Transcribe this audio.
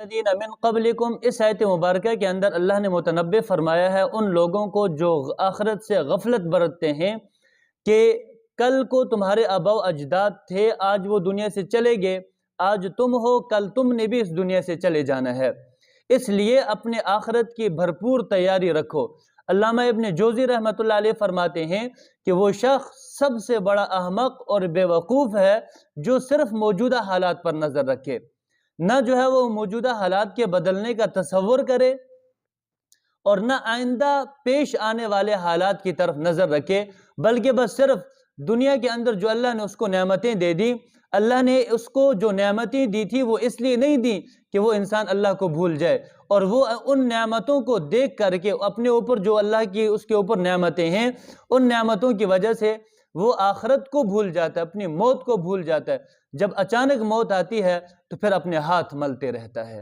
الذین من قبلکم، اس آیت مبارکہ کے اندر اللہ نے متنبع فرمایا ہے ان لوگوں کو جو آخرت سے غفلت برتتے ہیں کہ کل کو تمہارے آباء و اجداد تھے، آج وہ دنیا سے چلے گئے، آج تم ہو، کل تم نے بھی اس دنیا سے چلے جانا ہے، اس لیے اپنے آخرت کی بھرپور تیاری رکھو۔ علامہ ابن جوزی رحمۃ اللہ علیہ فرماتے ہیں کہ وہ شخص سب سے بڑا احمق اور بے وقوف ہے جو صرف موجودہ حالات پر نظر رکھے، نہ جو ہے وہ موجودہ حالات کے بدلنے کا تصور کرے اور نہ آئندہ پیش آنے والے حالات کی طرف نظر رکھے، بلکہ بس صرف دنیا کے اندر جو اللہ نے اس کو نعمتیں دے دی، اللہ نے اس کو جو نعمتیں دی تھی وہ اس لیے نہیں دی کہ وہ انسان اللہ کو بھول جائے، اور وہ ان نعمتوں کو دیکھ کر کے اپنے اوپر جو اللہ کی اس کے اوپر نعمتیں ہیں ان نعمتوں کی وجہ سے وہ آخرت کو بھول جاتا ہے، اپنی موت کو بھول جاتا ہے۔ جب اچانک موت آتی ہے تو پھر اپنے ہاتھ ملتے رہتا ہے۔